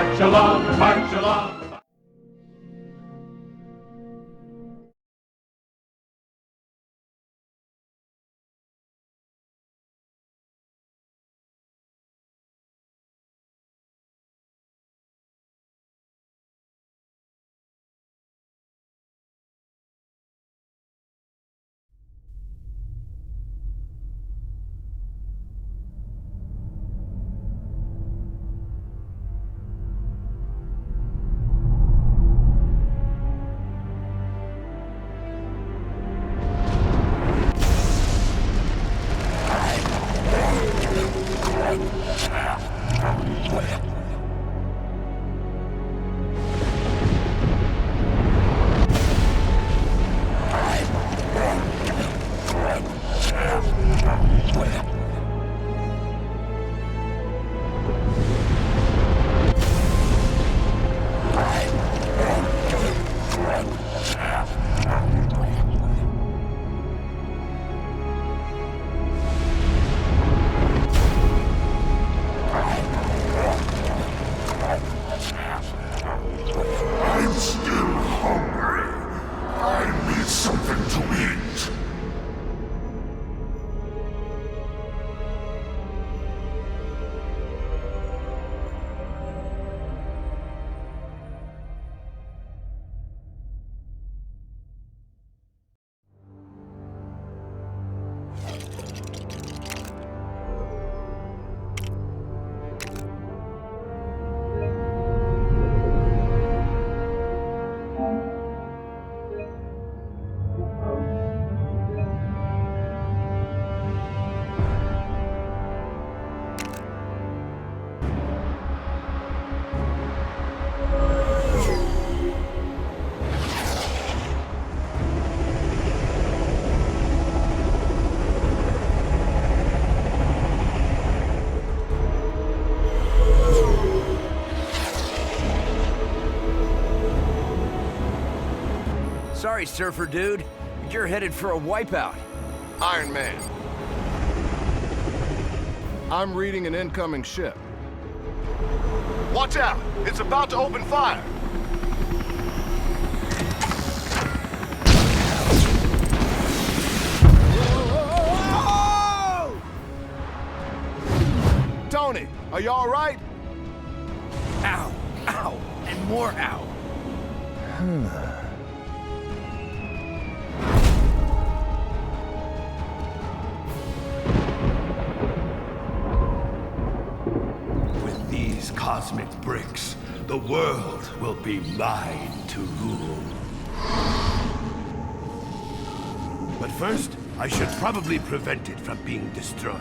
march along, march along. Sorry, surfer dude. You're headed for a wipeout. Iron Man. I'm reading an incoming ship. Watch out! It's about to open fire! Tony, are you all right? Ow, ow, and more ow. With these cosmic bricks, the world will be mine to rule. But first, I should probably prevent it from being destroyed.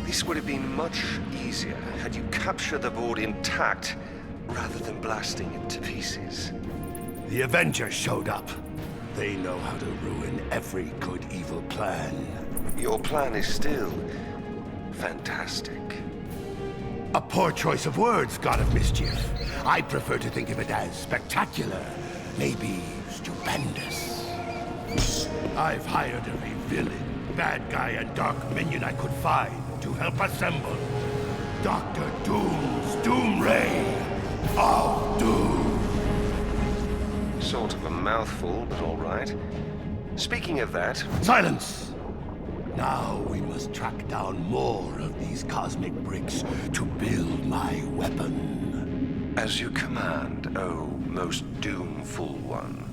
This would have been much easier had you captured the board intact, rather than blasting it to pieces. The Avengers showed up. They know how to ruin every good evil plan. Your plan is still fantastic. A poor choice of words, God of Mischief. I prefer to think of it as spectacular, maybe stupendous. I've hired every villain, bad guy, and dark minion I could find to help assemble Dr. Doom's Doom Ray of Doom. Sort of a mouthful, but all right. Speaking of that... Silence! Now we must track down more of these cosmic bricks to build my weapon. As you command, oh most doomful one.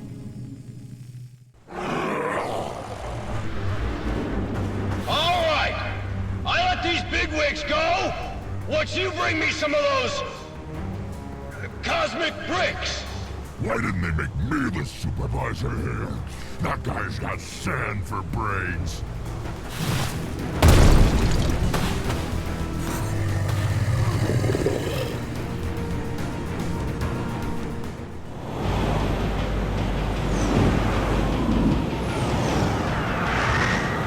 All right! I let these bigwigs go! Once you bring me some of those... cosmic bricks! Why didn't they make me the supervisor here? That guy's got sand for brains.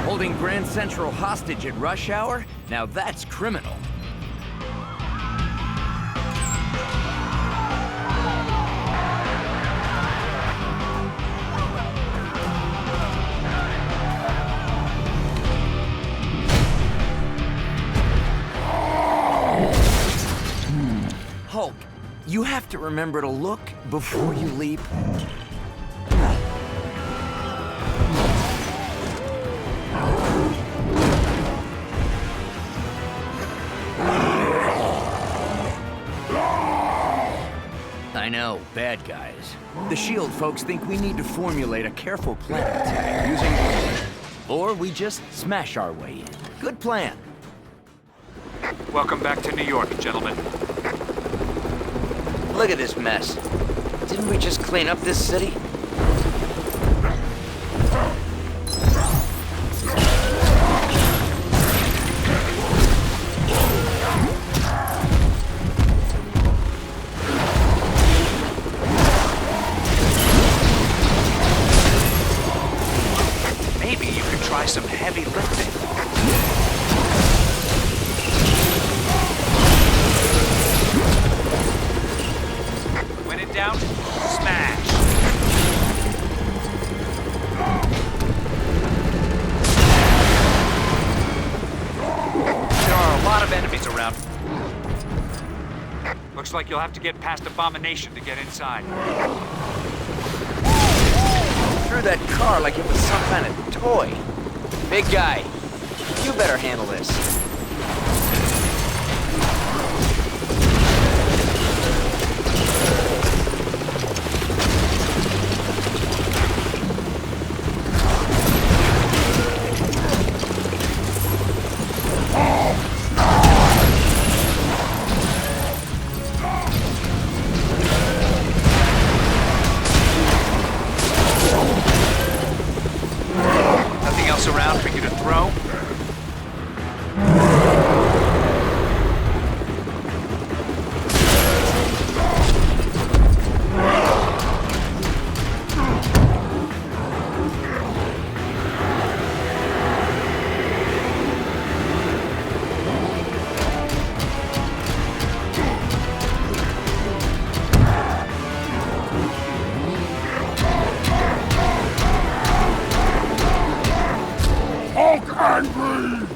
Holding Grand Central hostage at rush hour? Now that's criminal. You have to remember to look before you leap. I know, bad guys. The SHIELD folks think we need to formulate a careful plan of attack using... Or we just smash our way in. Good plan. Welcome back to New York, gentlemen. Look at this mess. Didn't we just clean up this city? Maybe you could try some heavy lifting. When in doubt, smash. There are a lot of enemies around. Looks like you'll have to get past Abomination to get inside. Threw that car like it was some kind of toy. Big guy, you better handle this. Nothing else around for you to throw? Hulk angry!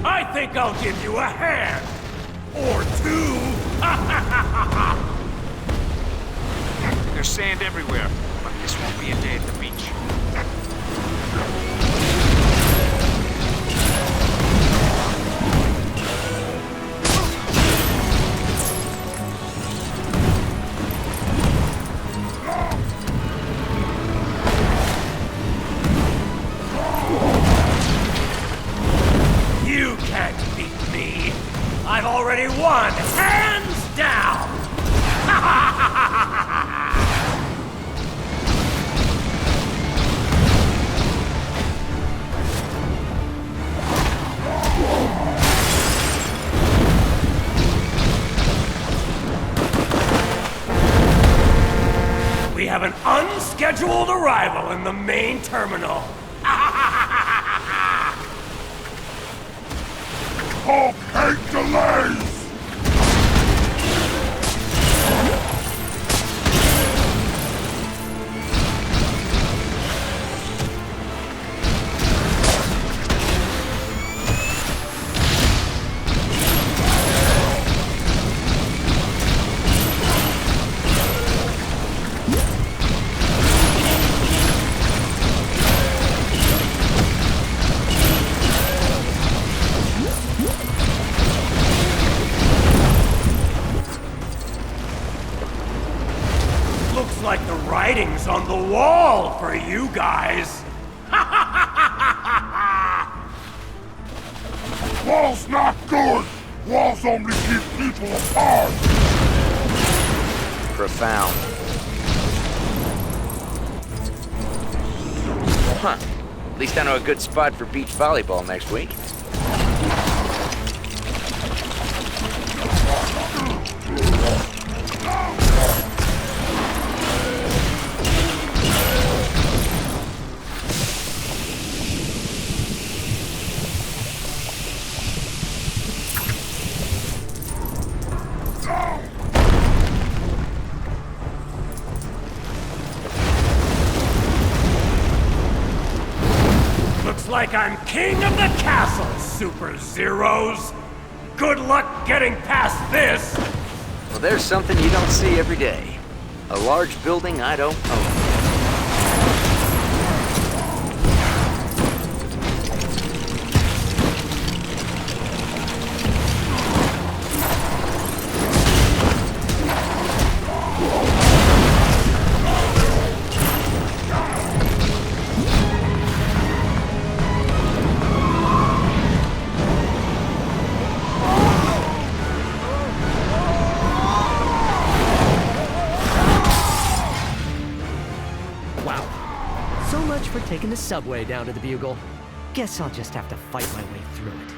I think I'll give you a hand! Or two! There's sand everywhere, but this won't be a day at the beach. You can't beat me! I've already won, hands down! We have an unscheduled arrival in the main terminal. Hulk hate delays! Looks like the writing's on the wall for you guys. Walls not good! Walls only keep people apart! Profound. Huh. At least I know a good spot for beach volleyball next week. Looks like I'm king of the castle, Super Zeros! Good luck getting past this! Well, there's something you don't see every day. A large building I don't own. For taking the subway down to the Bugle. Guess I'll just have to fight my way through it.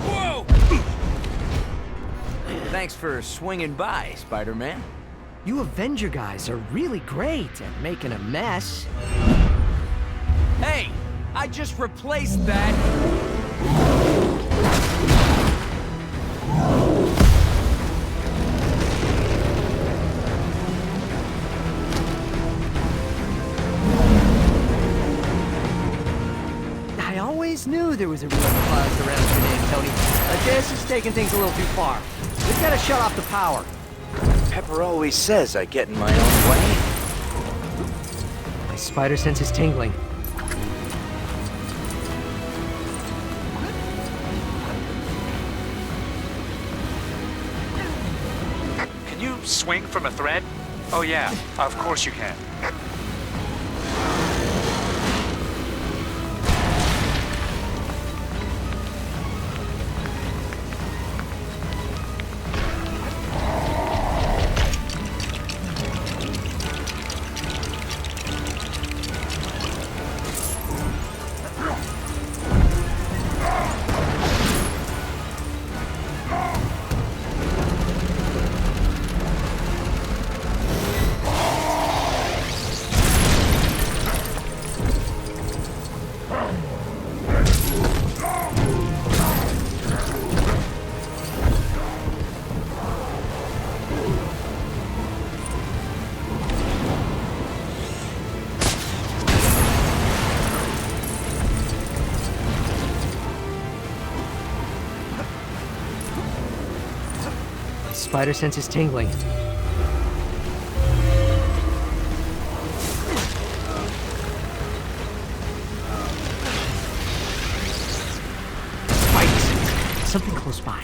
Whoa! Thanks for swinging by, Spider-Man. You Avenger guys are really great at making a mess. Hey! I just replaced that! I always knew there was a real buzz around your name, Tony. But this is taking things a little too far. We've got to shut off the power. Pepper always says I get in my own way. My spider sense is tingling. Swing from a thread? Oh yeah, of course you can. Spider sense is tingling. Spidey, something close by.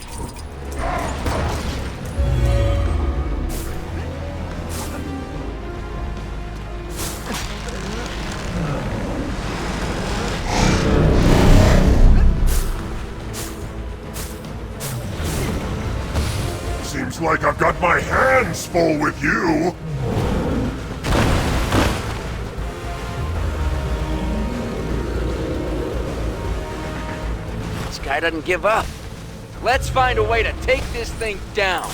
Seems like I've got my hands full with you! This guy doesn't give up. Let's find a way to take this thing down.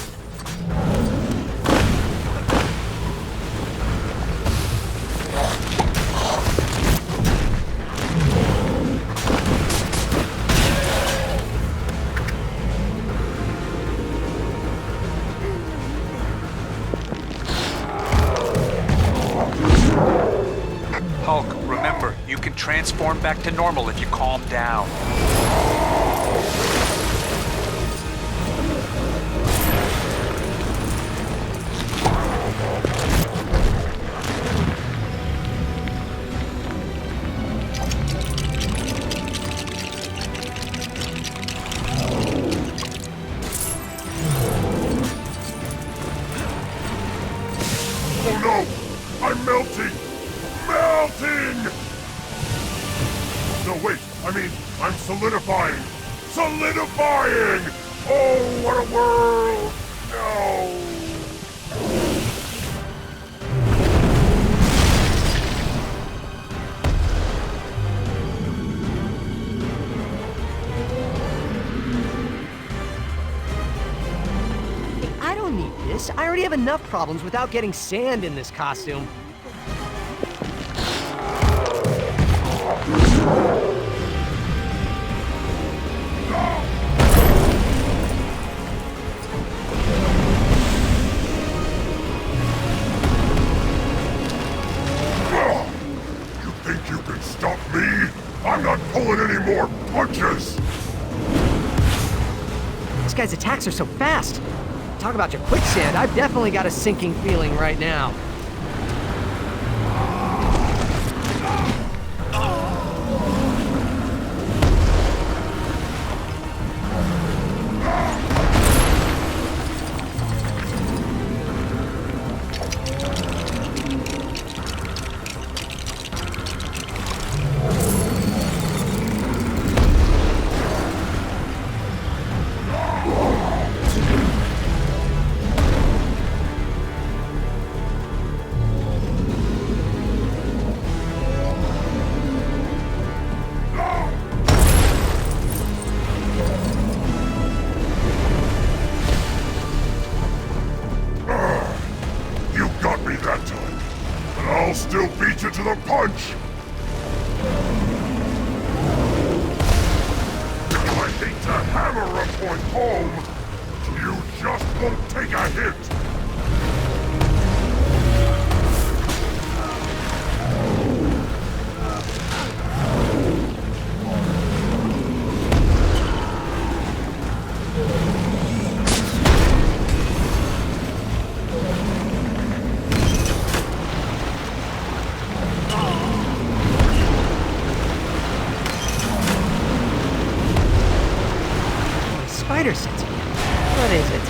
Hulk, remember, you can transform back to normal if you calm down. Oh no! I'm melting! Melting! No, wait, I mean, I'm solidifying! Solidifying! Oh, what a world! No! I don't need this. I already have enough problems without getting sand in this costume. guy's attacks are so fast. Talk about your quicksand, I've definitely got a sinking feeling right now. I'll still beat you to the punch! I hate to hammer a point home, you just won't take a hit! Spider sense. What is it?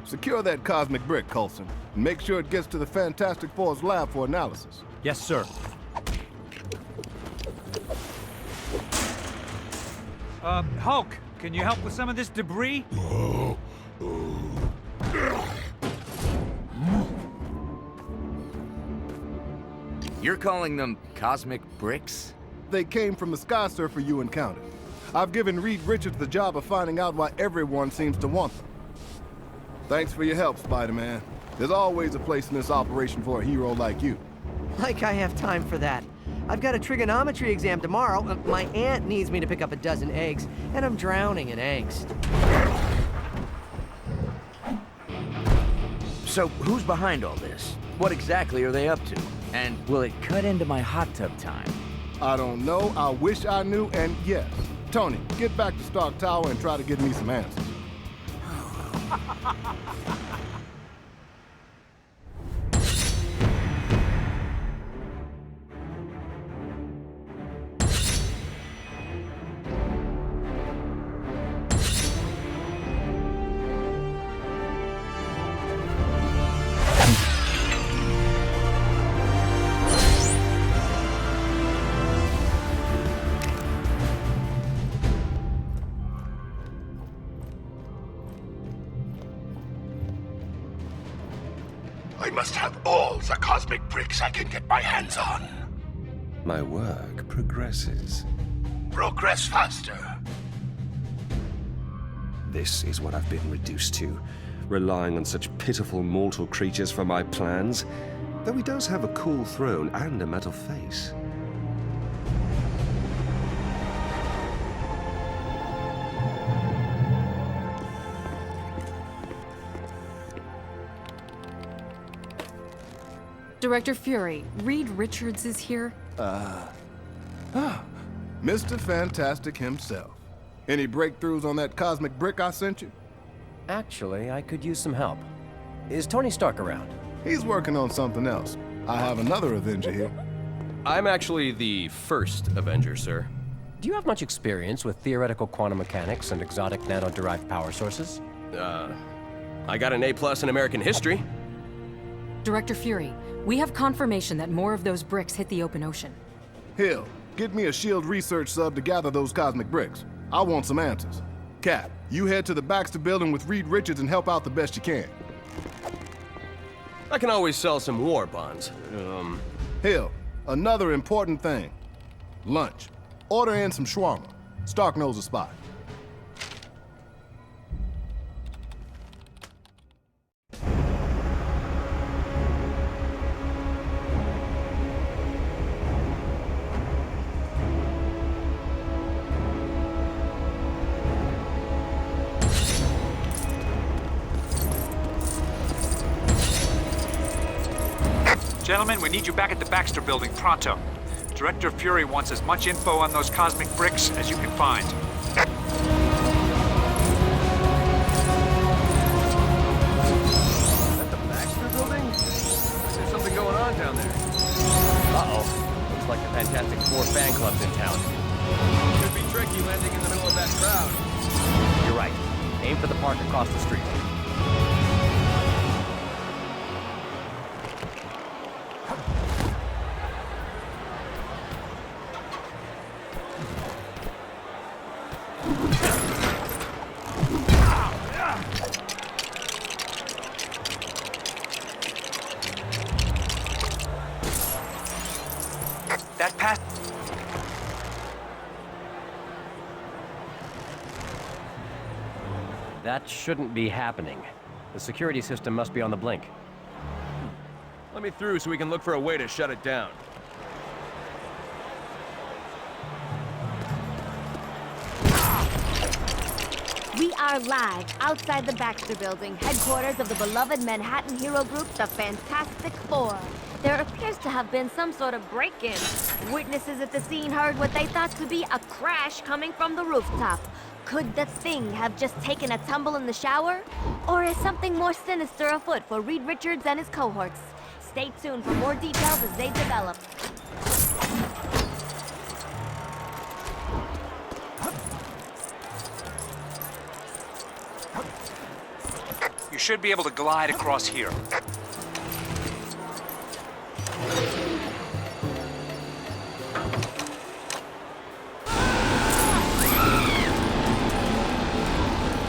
Secure that cosmic brick, Coulson, and make sure it gets to the Fantastic Four's lab for analysis. Yes, sir. Hulk, can you help with some of this debris? You're calling them cosmic bricks? They came from the sky surfer you encountered. I've given Reed Richards the job of finding out why everyone seems to want them. Thanks for your help, Spider-Man. There's always a place in this operation for a hero like you. Like I have time for that. I've got a trigonometry exam tomorrow. My aunt needs me to pick up a dozen eggs, and I'm drowning in angst. So, who's behind all this? What exactly are they up to? And will it cut into my hot tub time? I don't know, I wish I knew, and yes. Tony, get back to Stark Tower and try to get me some answers. I must have all the cosmic bricks I can get my hands on. My work progresses. Progress faster. This is what I've been reduced to, relying on such pitiful mortal creatures for my plans, though he does have a cool throne and a metal face. Director Fury, Reed Richards is here. Mr. Fantastic himself. Any breakthroughs on that cosmic brick I sent you? Actually, I could use some help. Is Tony Stark around? He's working on something else. I have another Avenger here. I'm actually the first Avenger, sir. Do you have much experience with theoretical quantum mechanics and exotic nano-derived power sources? I got an A+ in American history. Director Fury, we have confirmation that more of those bricks hit the open ocean. Hill, get me a SHIELD research sub to gather those cosmic bricks. I want some answers. Cap, you head to the Baxter building with Reed Richards and help out the best you can. I can always sell some war bonds. Hill, another important thing. Lunch. Order in some shawarma. Stark knows a spot. Gentlemen, we need you back at the Baxter building pronto. Director Fury wants as much info on those cosmic bricks as you can find. Is that the Baxter building? There's something going on down there. Uh-oh. Looks like the Fantastic Four fan club's in town. Could be tricky landing in the middle of that crowd. You're right. Aim for the park across the street. That pass... That shouldn't be happening. The security system must be on the blink. Let me through so we can look for a way to shut it down. We are live outside the Baxter building, headquarters of the beloved Manhattan hero group, the Fantastic Four. There appears to have been some sort of break-in. Witnesses at the scene heard what they thought to be a crash coming from the rooftop. Could the thing have just taken a tumble in the shower? Or is something more sinister afoot for Reed Richards and his cohorts? Stay tuned for more details as they develop. You should be able to glide across here.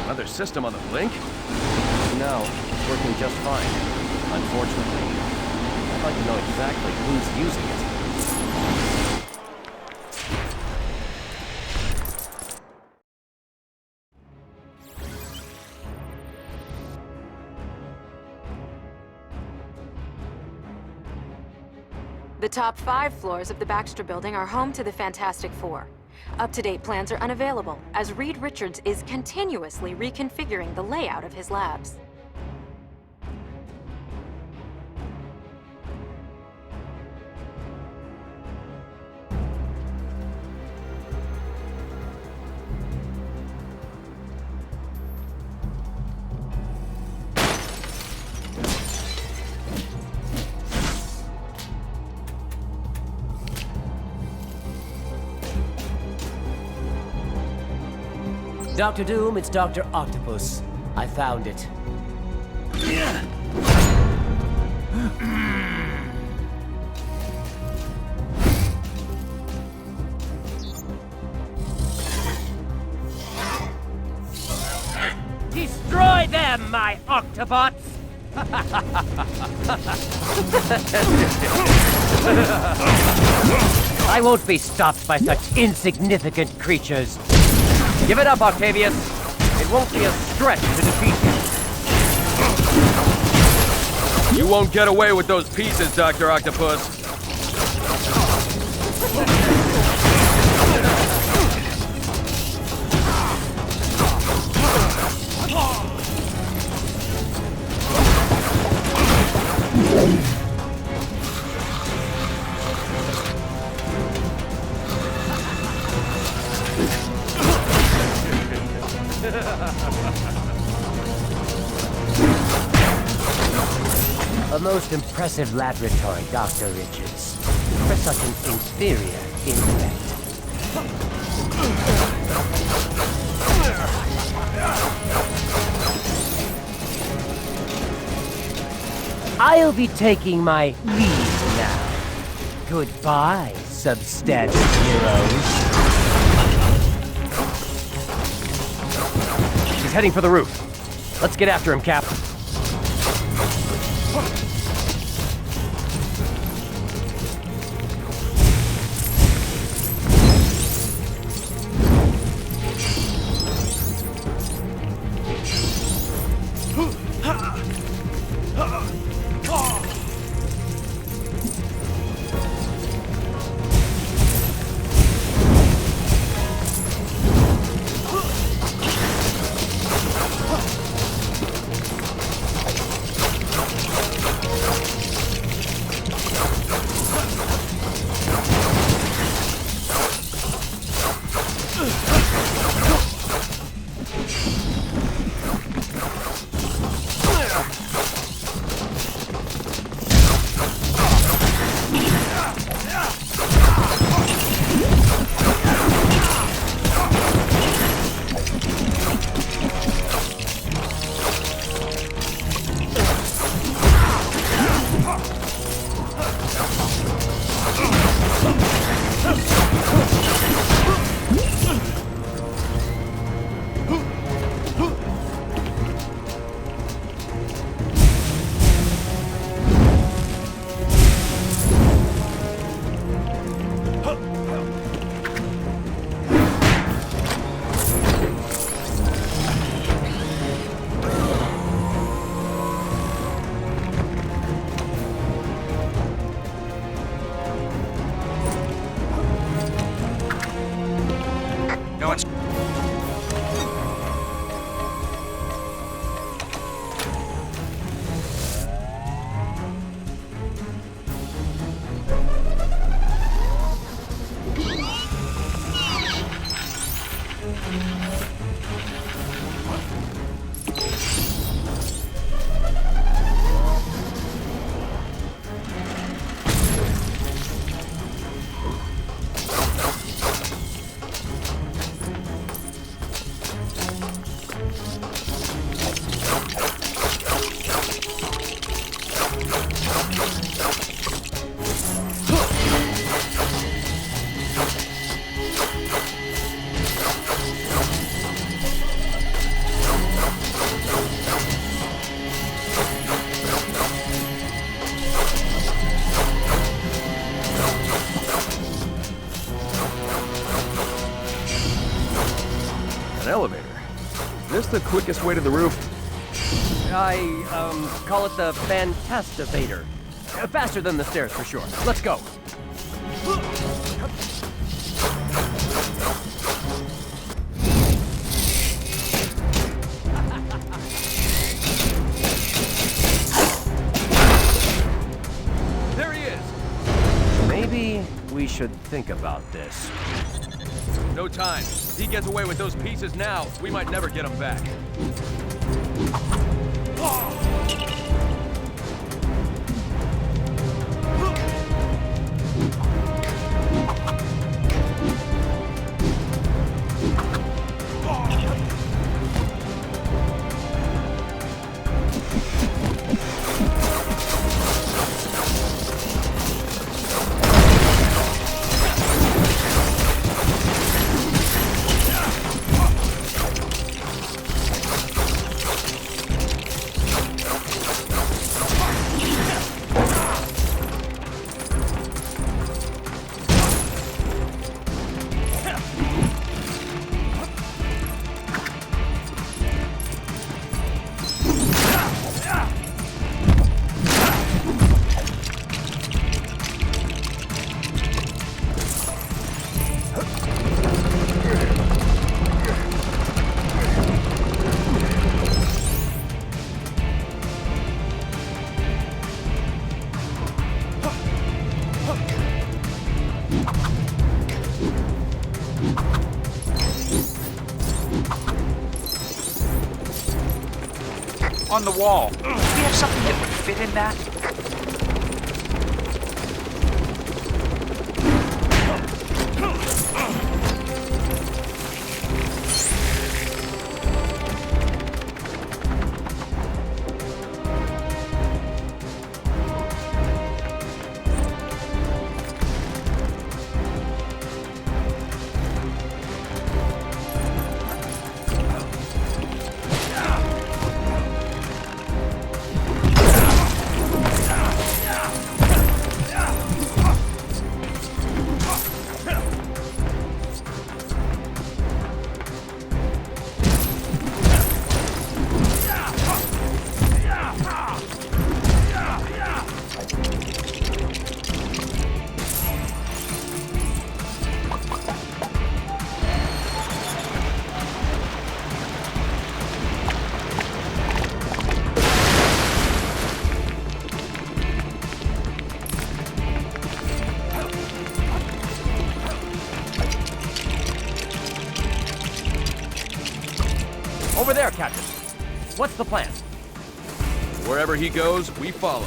Another system on the blink? No, it's working just fine. Unfortunately, I'd like to know exactly who's using it. The top 5 floors of the Baxter building are home to the Fantastic Four. Up-to-date plans are unavailable, as Reed Richards is continuously reconfiguring the layout of his labs. Dr. Doom, it's Dr. Octopus. I found it. Destroy them, my Octobots! I won't be stopped by such insignificant creatures. Give it up, Octavius. It won't be a stretch to defeat you. You won't get away with those pieces, Dr. Octopus. A most impressive laboratory, Dr. Richards, for such an inferior intellect. I'll be taking my leave now. Goodbye, substantial heroes. He's heading for the roof. Let's get after him, Cap. Elevator. Is this the quickest way to the roof? I call it the Fantastivator. Faster than the stairs, for sure. Let's go. There he is! Maybe we should think about this. No time. If he gets away with those pieces now, we might never get him back. On the wall. Do we have something that would fit in that? Over there, Captain. What's the plan? Wherever he goes, we follow.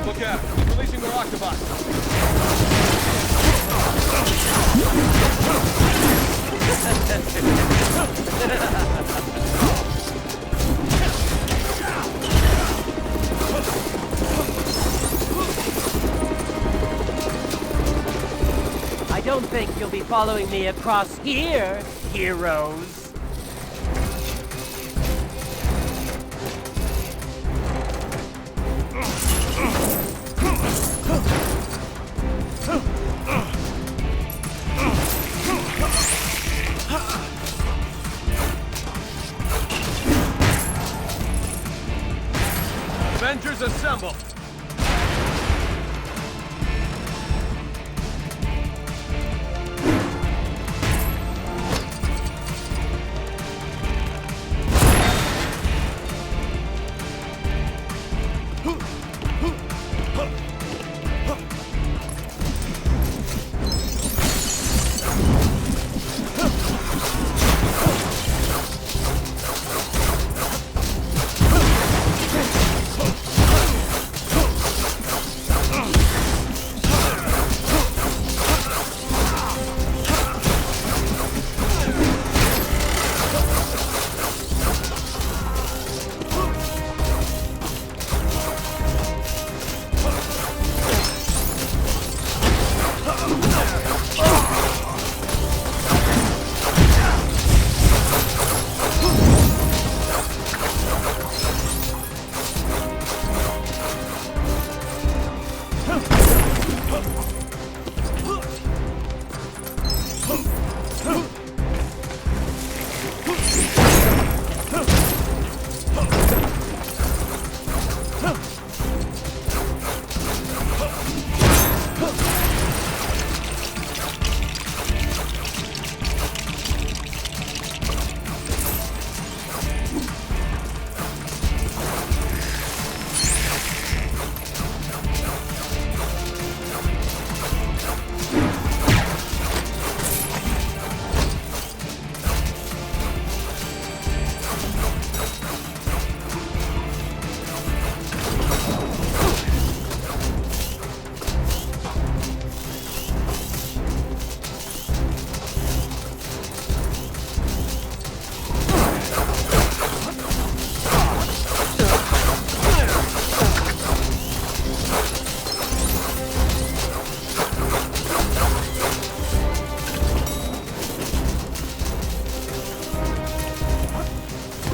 Look out! Releasing their octopus! I don't think you'll be following me across here, heroes. Avengers assemble!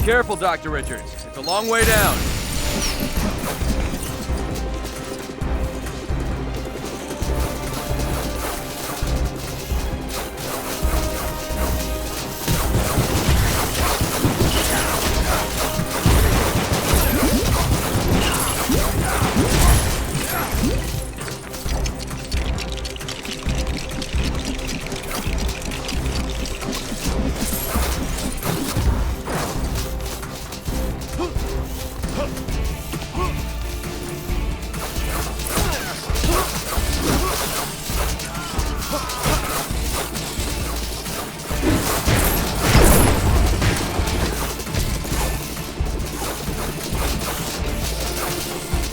Careful, Dr. Richards. It's a long way down.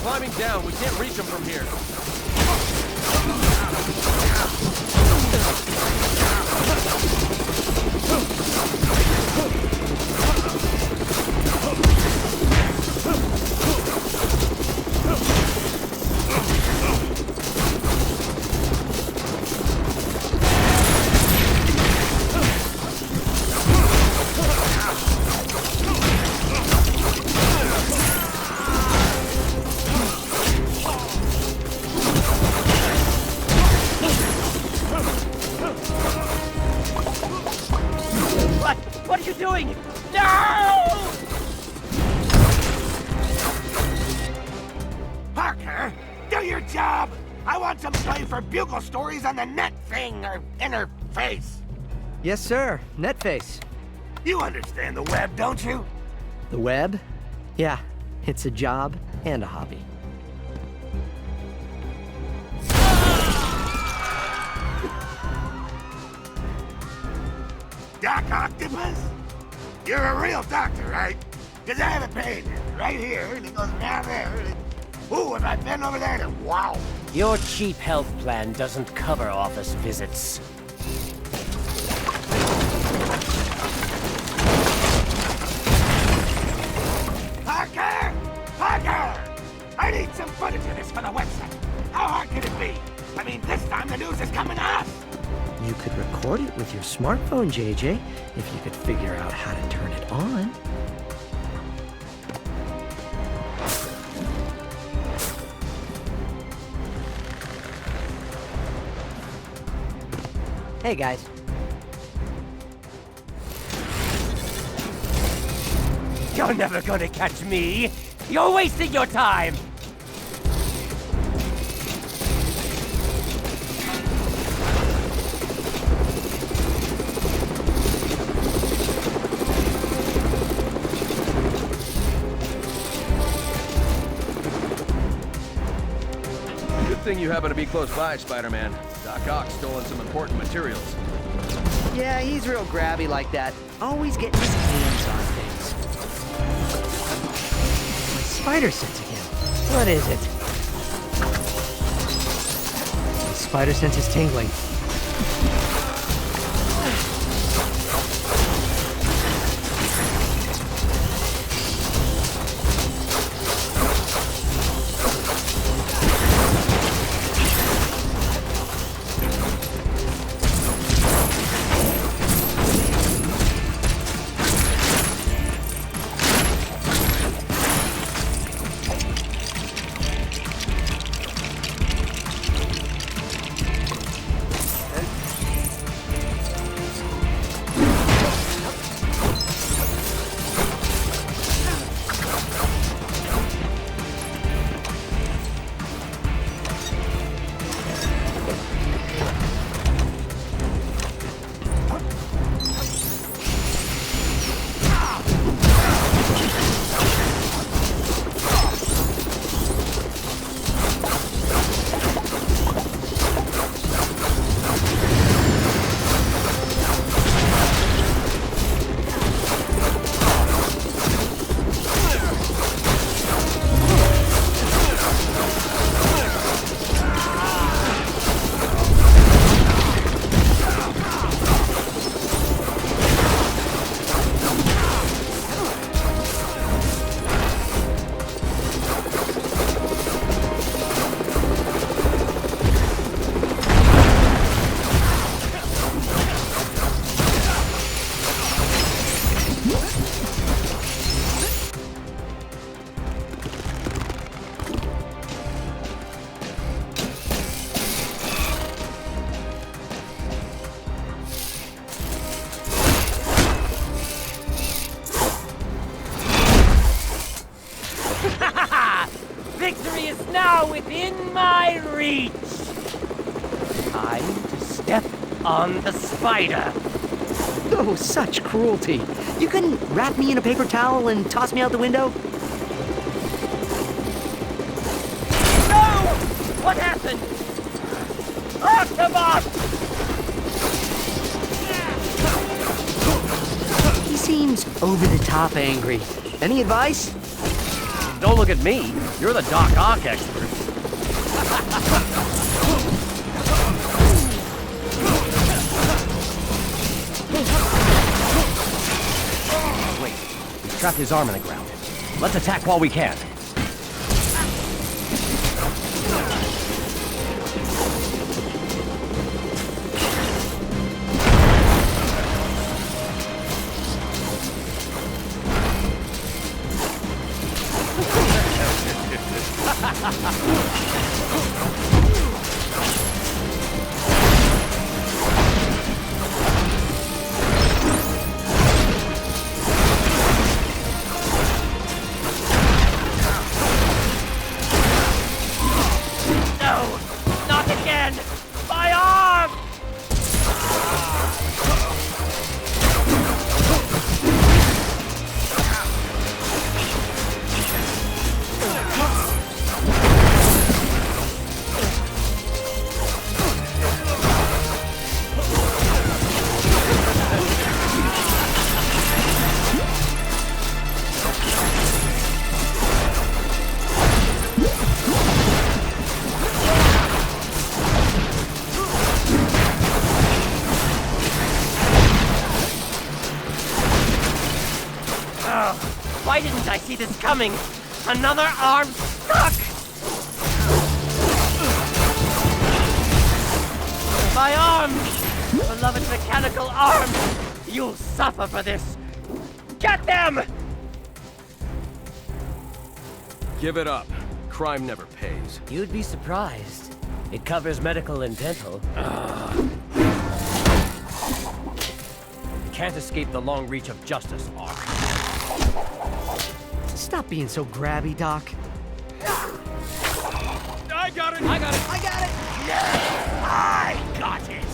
Climbing down, we can't reach him from here. What are you doing? No! Parker, your job? I want some play for bugle stories on the net thing, or interface. Yes, sir. Netface. You understand the web, don't you? The web? Yeah, it's a job and a hobby. Doc Octopus? You're a real doctor, right? Because I have a pain right here, and it goes down there. Ooh, if I bend over there, then wow. Your cheap health plan doesn't cover office visits. Parker! Parker! I need some footage of this for the website. How hard can it be? I mean, this time the news is coming to us. You could record it with your smartphone, JJ, if you could figure out how to turn it on. Hey, guys. You're never gonna catch me! You're wasting your time! Good thing you happen to be close by, Spider-Man. Doc Ock's stolen some important materials. Yeah, he's real grabby like that. Always getting his hands on things. My spider sense again. What is it? My spider sense is tingling. Victory is now within my reach! Time to step on the spider. Oh, such cruelty. You couldn't wrap me in a paper towel and toss me out the window? No! What happened? Octobot! He seems over-the-top angry. Any advice? Don't look at me. You're the Doc Ock expert. Wait, he's trapped his arm in the ground. Let's attack while we can. Why didn't I see this coming? Another arm stuck! My arm! Beloved mechanical arm! You'll suffer for this! Get them! Give it up. Crime never pays. You'd be surprised. It covers medical and dental. Can't escape the long reach of justice, Ark. Stop being so grabby, Doc. I got it! I got it! I got it! I got it!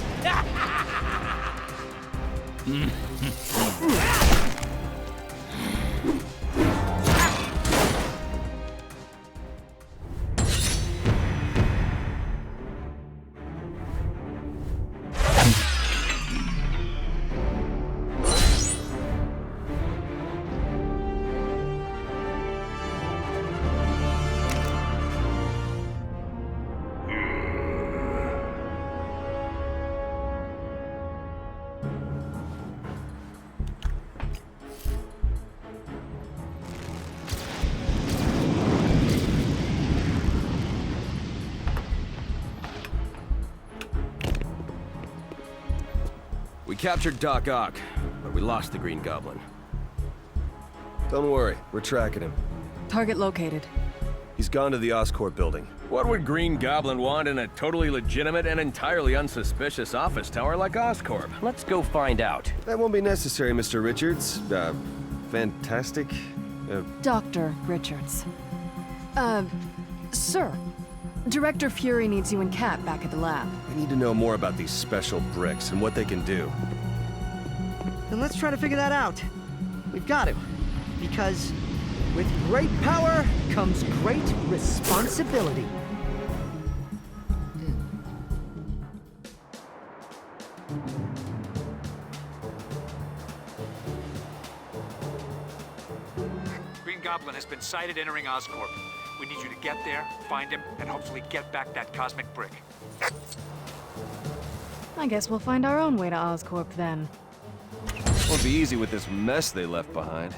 We captured Doc Ock, but we lost the Green Goblin. Don't worry, we're tracking him. Target located. He's gone to the Oscorp building. What would Green Goblin want in a totally legitimate and entirely unsuspicious office tower like Oscorp? Let's go find out. That won't be necessary, Mr. Richards. Fantastic. Dr. Richards. Sir. Director Fury needs you and Cat back at the lab. I need to know more about these special bricks and what they can do. Then let's try to figure that out. We've got to. Because with great power comes great responsibility. Green Goblin has been sighted entering Oscorp. We need you to get there, find him, and hopefully get back that cosmic brick. I guess we'll find our own way to Oscorp then. Won't be easy with this mess they left behind.